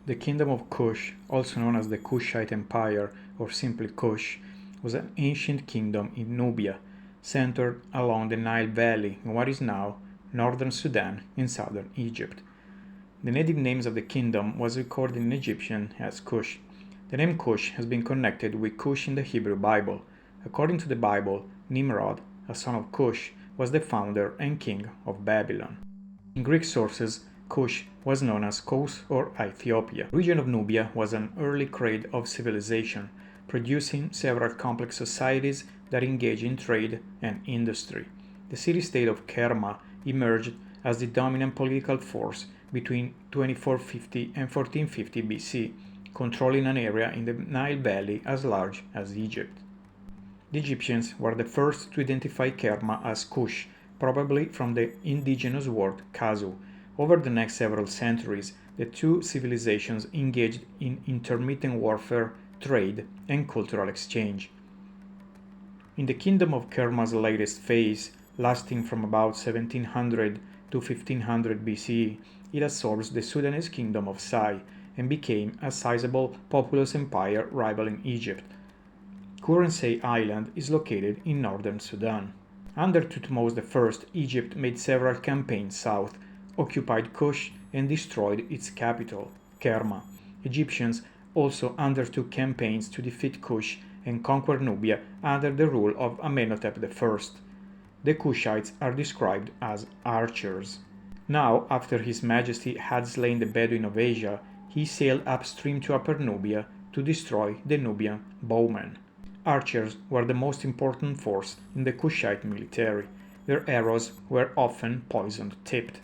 The Kingdom of Kush, also known as the Kushite Empire or simply Kush, was an ancient kingdom in Nubia, centered along the Nile Valley in what is now northern Sudan in southern Egypt. The native names of the kingdom was recorded in Egyptian as Cush. The name Cush has been connected with Cush in the Hebrew Bible. According to the Bible, Nimrod, a son of Cush, was the founder and king of Babylon. In Greek sources, Cush was known as Kos or Ethiopia. The region of Nubia was an early cradle of civilization, producing several complex societies that engaged in trade and industry. The city-state of Kerma emerged as the dominant political force between 2450 and 1450 BC, controlling an area in the Nile Valley as large as Egypt. The Egyptians were the first to identify Kerma as Kush, probably from the indigenous word Kazu. Over the next several centuries, the two civilizations engaged in intermittent warfare, trade, and cultural exchange. In the Kingdom of Kerma's latest phase, lasting from about 1700 to 1500 BCE, it absorbs the Sudanese Kingdom of Sai and became a sizable populous empire rivaling Egypt. Current Sai Island is located in northern Sudan. Under Thutmose I, Egypt made several campaigns south, occupied Kush, and destroyed its capital, Kerma. Egyptians also undertook campaigns to defeat Kush and conquer Nubia under the rule of Amenhotep I. The Kushites are described as archers. Now, after His Majesty had slain the Bedouin of Asia, he sailed upstream to Upper Nubia to destroy the Nubian bowmen. Archers were the most important force in the Kushite military. Their arrows were often poison-tipped.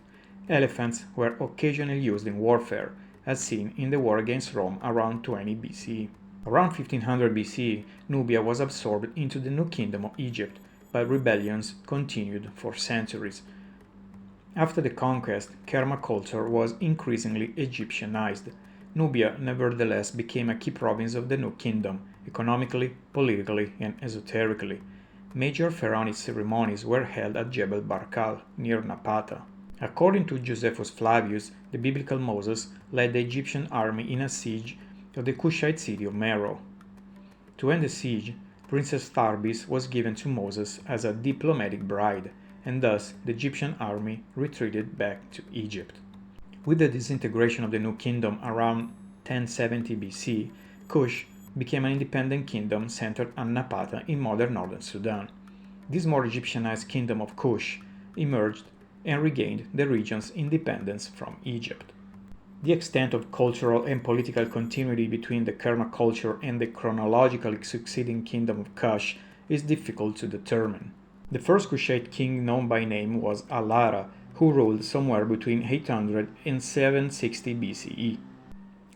Elephants were occasionally used in warfare, as seen in the war against Rome around 20 BCE. Around 1500 BCE, Nubia was absorbed into the new kingdom of Egypt, but rebellions continued for centuries. After the conquest, Kerma culture was increasingly Egyptianized. Nubia nevertheless became a key province of the new kingdom, economically, politically, and esoterically. Major pharaonic ceremonies were held at Jebel Barkal, near Napata. According to Josephus Flavius, the biblical Moses led the Egyptian army in a siege of the Kushite city of Meroe. To end the siege, Princess Tharbis was given to Moses as a diplomatic bride, and thus the Egyptian army retreated back to Egypt. With the disintegration of the new kingdom around 1070 BC, Kush became an independent kingdom centered on Napata in modern northern Sudan. This more Egyptianized kingdom of Kush emerged and regained the region's independence from Egypt. The extent of cultural and political continuity between the Kerma culture and the chronologically succeeding kingdom of Kush is difficult to determine. The first Kushite king known by name was Alara, who ruled somewhere between 800 and 760 BCE.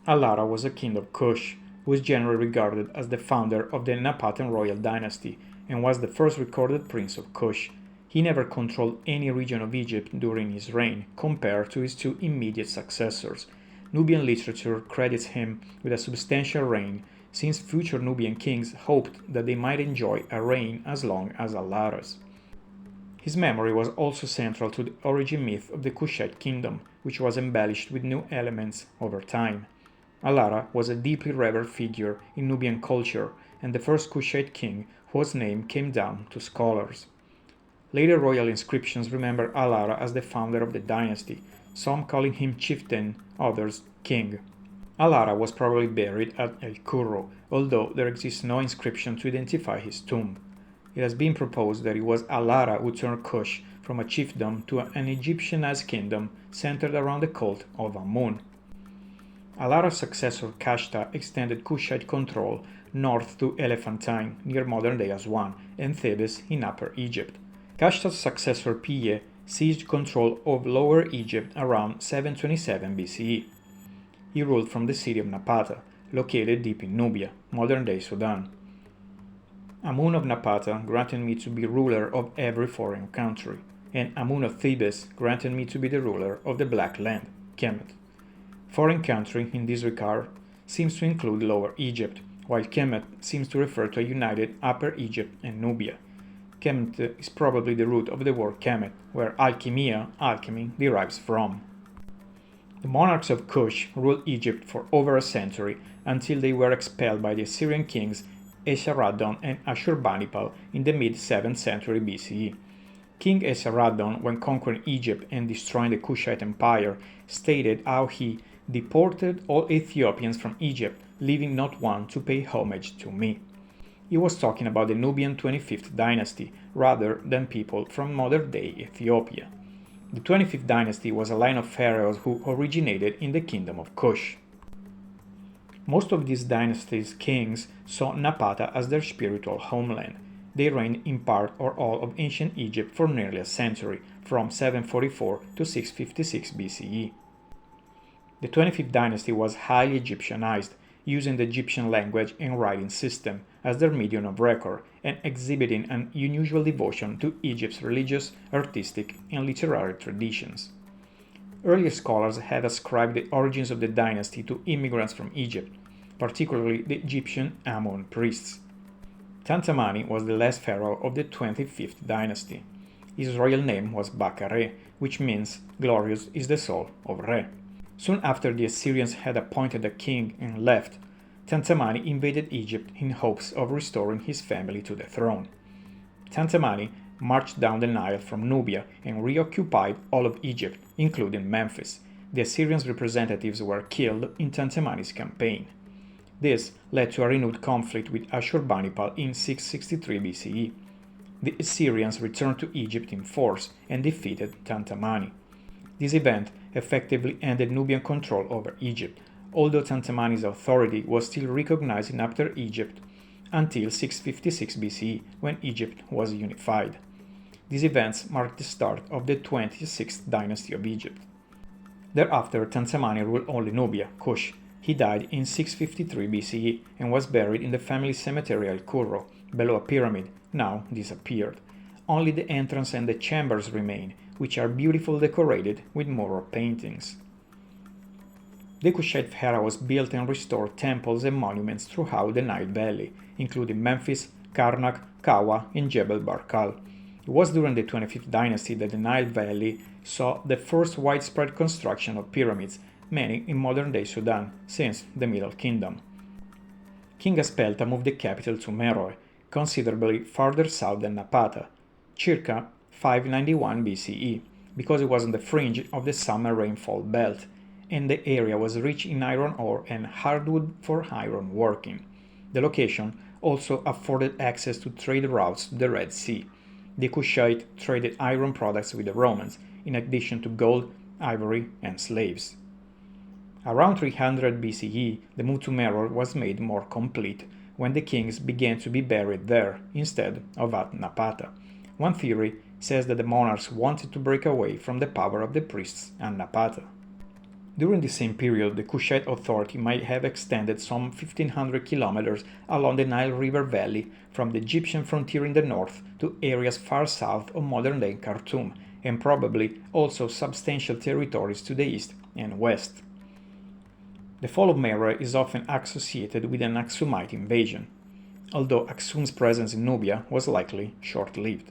Alara was a king of Kush, who is generally regarded as the founder of the Napatan royal dynasty and was the first recorded prince of Kush. He never controlled any region of Egypt during his reign, compared to his two immediate successors. Nubian literature credits him with a substantial reign, since future Nubian kings hoped that they might enjoy a reign as long as Alara's. His memory was also central to the origin myth of the Kushite kingdom, which was embellished with new elements over time. Alara was a deeply revered figure in Nubian culture and the first Kushite king whose name came down to scholars. Later royal inscriptions remember Alara as the founder of the dynasty, some calling him chieftain, others king. Alara was probably buried at El Curro, although there exists no inscription to identify his tomb. It has been proposed that it was Alara who turned Kush from a chiefdom to an Egyptianized kingdom centered around the cult of Amun. Alara's successor Kashta extended Kushite control north to Elephantine, near modern-day Aswan, and Thebes in Upper Egypt. Kashta's successor Piye seized control of Lower Egypt around 727 BCE. He ruled from the city of Napata, located deep in Nubia, modern-day Sudan. Amun of Napata granted me to be ruler of every foreign country, and Amun of Thebes granted me to be the ruler of the Black Land, Kemet. Foreign country, in this regard, seems to include Lower Egypt, while Kemet seems to refer to a united Upper Egypt and Nubia. Kemet is probably the root of the word Kemet, where alchemia, alchemy, derives from. The monarchs of Kush ruled Egypt for over a century until they were expelled by the Assyrian kings Esarhaddon and Ashurbanipal in the mid-7th century BCE. King Esarhaddon, when conquering Egypt and destroying the Kushite Empire, stated how he deported all Ethiopians from Egypt, leaving not one to pay homage to me. He was talking about the Nubian 25th dynasty rather than people from modern-day Ethiopia. The 25th dynasty was a line of pharaohs who originated in the Kingdom of Kush. Most of this dynasty's kings saw Napata as their spiritual homeland. They reigned in part or all of ancient Egypt for nearly a century, from 744 to 656 BCE. The 25th dynasty was highly Egyptianized, using the Egyptian language and writing system as their medium of record and exhibiting an unusual devotion to Egypt's religious, artistic, and literary traditions. Earlier scholars have ascribed the origins of the dynasty to immigrants from Egypt, particularly the Egyptian Amun priests. Tantamani was the last pharaoh of the 25th dynasty. His royal name was Baka-Re, which means glorious is the soul of Re. Soon after the Assyrians had appointed a king and left, Tantamani invaded Egypt in hopes of restoring his family to the throne. Tantamani marched down the Nile from Nubia and reoccupied all of Egypt, including Memphis. The Assyrians' representatives were killed in Tantamani's campaign. This led to a renewed conflict with Ashurbanipal in 663 BCE. The Assyrians returned to Egypt in force and defeated Tantamani. This event effectively ended Nubian control over Egypt, although Tantamani's authority was still recognized in Upper Egypt until 656 BCE, when Egypt was unified. These events marked the start of the 26th dynasty of Egypt. Thereafter, Tantamani ruled only Nubia, Kush. He died in 653 BCE and was buried in the family cemetery al-Qurro, below a pyramid, now disappeared. Only the entrance and the chambers remain, which are beautifully decorated with mural paintings. The Kushite pharaohs built and restored temples and monuments throughout the Nile Valley, including Memphis, Karnak, Kawa, and Jebel Barkal. It was during the 25th dynasty that the Nile Valley saw the first widespread construction of pyramids, many in modern-day Sudan, since the Middle Kingdom. King Aspelta moved the capital to Meroe, considerably farther south than Napata, circa 591 BCE, because it was on the fringe of the summer rainfall belt, and the area was rich in iron ore and hardwood for iron working. The location also afforded access to trade routes to the Red Sea. The Kushite traded iron products with the Romans, in addition to gold, ivory, and slaves. Around 300 BCE, the move to Meroe was made more complete when the kings began to be buried there instead of at Napata. One theory says that the monarchs wanted to break away from the power of the priests and Napata. During the same period, the Kushite authority might have extended some 1500 kilometers along the Nile River Valley from the Egyptian frontier in the north to areas far south of modern-day Khartoum, and probably also substantial territories to the east and west. The fall of Meroe is often associated with an Aksumite invasion, although Aksum's presence in Nubia was likely short-lived.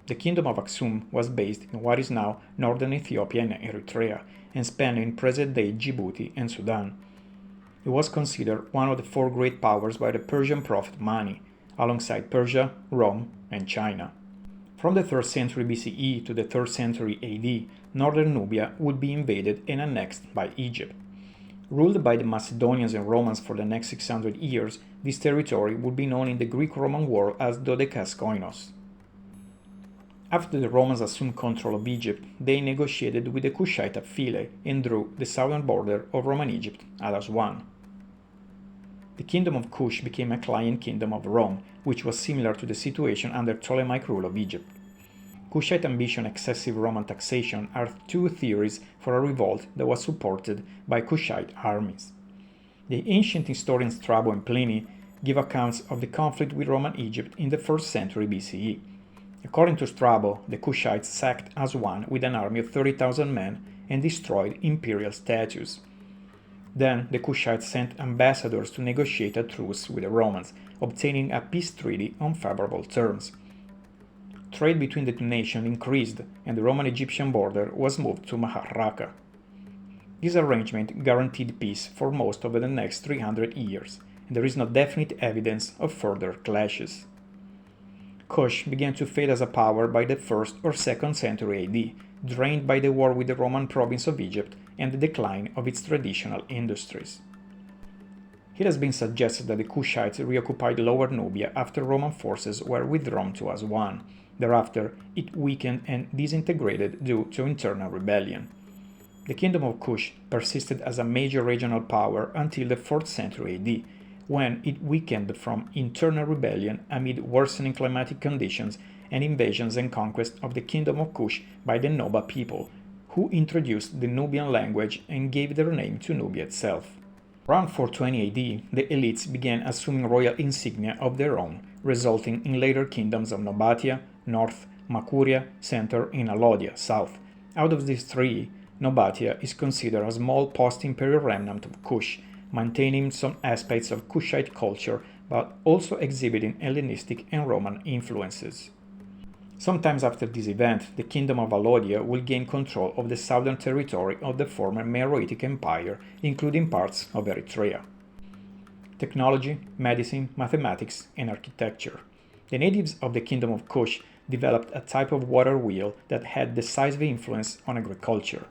The kingdom of Aksum was based in what is now northern Ethiopia and Eritrea, and spanning present-day Djibouti and Sudan. It was considered one of the four great powers by the Persian prophet Mani, alongside Persia, Rome, and China. From the 3rd century BCE to the 3rd century AD, northern Nubia would be invaded and annexed by Egypt. Ruled by the Macedonians and Romans for the next 600 years, this territory would be known in the Greek-Roman world as Dodekaskoinos. After the Romans assumed control of Egypt, they negotiated with the Kushite at Philae and drew the southern border of Roman Egypt at Aswan. The Kingdom of Kush became a client kingdom of Rome, which was similar to the situation under Ptolemaic rule of Egypt. Kushite ambition and excessive Roman taxation are two theories for a revolt that was supported by Kushite armies. The ancient historians Strabo and Pliny give accounts of the conflict with Roman Egypt in the 1st century BCE. According to Strabo, the Kushites sacked Aswan with an army of 30,000 men and destroyed imperial statues. Then the Kushites sent ambassadors to negotiate a truce with the Romans, obtaining a peace treaty on favorable terms. Trade between the two nations increased, and the Roman-Egyptian border was moved to Maharraka. This arrangement guaranteed peace for most of the next 300 years, and there is no definite evidence of further clashes. Kush began to fade as a power by the 1st or 2nd century AD, drained by the war with the Roman province of Egypt and the decline of its traditional industries. It has been suggested that the Kushites reoccupied Lower Nubia after Roman forces were withdrawn to Aswan. Thereafter, it weakened and disintegrated due to internal rebellion. The Kingdom of Kush persisted as a major regional power until the 4th century AD, when it weakened from internal rebellion amid worsening climatic conditions and invasions and conquest of the Kingdom of Kush by the Noba people, who introduced the Nubian language and gave their name to Nubia itself. Around 420 AD, the elites began assuming royal insignia of their own, resulting in later kingdoms of Nobatia, north, Makuria, center, and Alodia, south. Out of these three, Nobatia is considered a small post-imperial remnant of Kush, maintaining some aspects of Kushite culture but also exhibiting Hellenistic and Roman influences. Sometimes after this event, the Kingdom of Alodia will gain control of the southern territory of the former Meroitic Empire, including parts of Eritrea. Technology, medicine, mathematics, and architecture. The natives of the Kingdom of Kush developed a type of water wheel that had decisive influence on agriculture.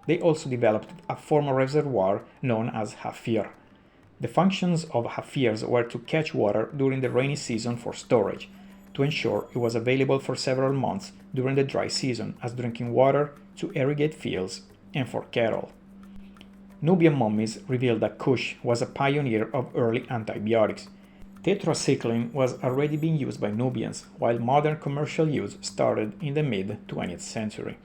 They also developed a form of reservoir known as hafir. The functions of hafirs were to catch water during the rainy season for storage, to ensure it was available for several months during the dry season as drinking water, to irrigate fields, and for cattle. Nubian mummies reveal that Kush was a pioneer of early antibiotics. Tetracycline was already being used by Nubians, while modern commercial use started in the mid-20th century.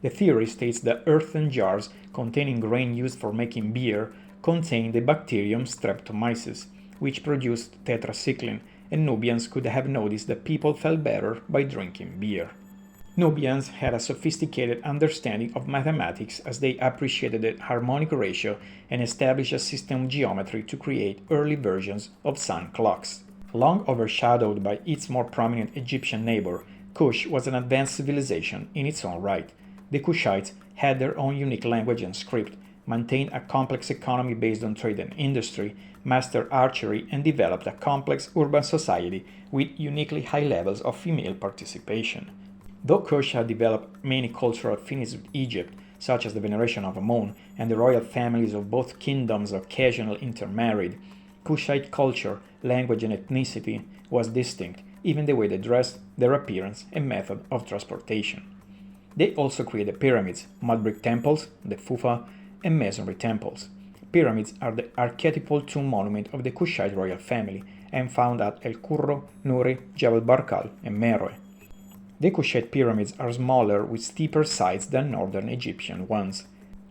The theory states that earthen jars containing grain used for making beer contained the bacterium Streptomyces, which produced tetracycline, and Nubians could have noticed that people felt better by drinking beer. Nubians had a sophisticated understanding of mathematics as they appreciated the harmonic ratio and established a system of geometry to create early versions of sun clocks. Long overshadowed by its more prominent Egyptian neighbor, Kush was an advanced civilization in its own right. The Kushites had their own unique language and script, maintained a complex economy based on trade and industry, mastered archery, and developed a complex urban society with uniquely high levels of female participation. Though Kush had developed many cultural affinities with Egypt, such as the veneration of Amun and the royal families of both kingdoms occasionally intermarried, Kushite culture, language, and ethnicity was distinct, even the way they dressed, their appearance, and method of transportation. They also created pyramids, mud brick temples, the Fufa, and masonry temples. Pyramids are the archetypal tomb monument of the Kushite royal family and found at El Curro, Nuri, Jebel Barkal, and Meroe. The Kushite pyramids are smaller with steeper sides than northern Egyptian ones.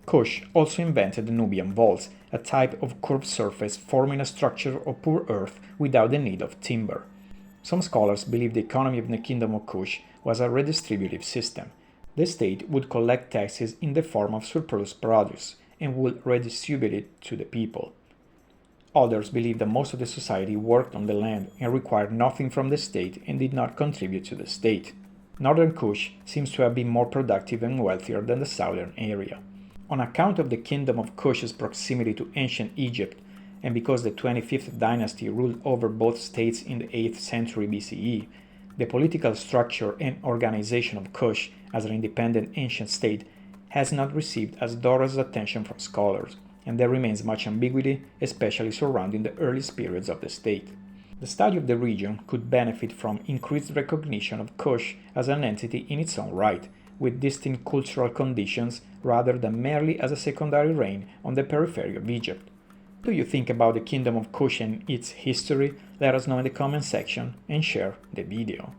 Kush also invented the Nubian vaults, a type of curved surface forming a structure of poor earth without the need of timber. Some scholars believe the economy of the Kingdom of Kush was a redistributive system. The state would collect taxes in the form of surplus produce and would redistribute it to the people. Others believe that most of the society worked on the land and required nothing from the state and did not contribute to the state. Northern Kush seems to have been more productive and wealthier than the southern area. On account of the Kingdom of Kush's proximity to ancient Egypt, and because the 25th dynasty ruled over both states in the 8th century BCE, the political structure and organization of Kush as an independent ancient state has not received as thorough attention from scholars, and there remains much ambiguity, especially surrounding the earliest periods of the state. The study of the region could benefit from increased recognition of Kush as an entity in its own right, with distinct cultural conditions rather than merely as a secondary reign on the periphery of Egypt. What do you think about the Kingdom of Kush and its history? Let us know in the comment section and share the video.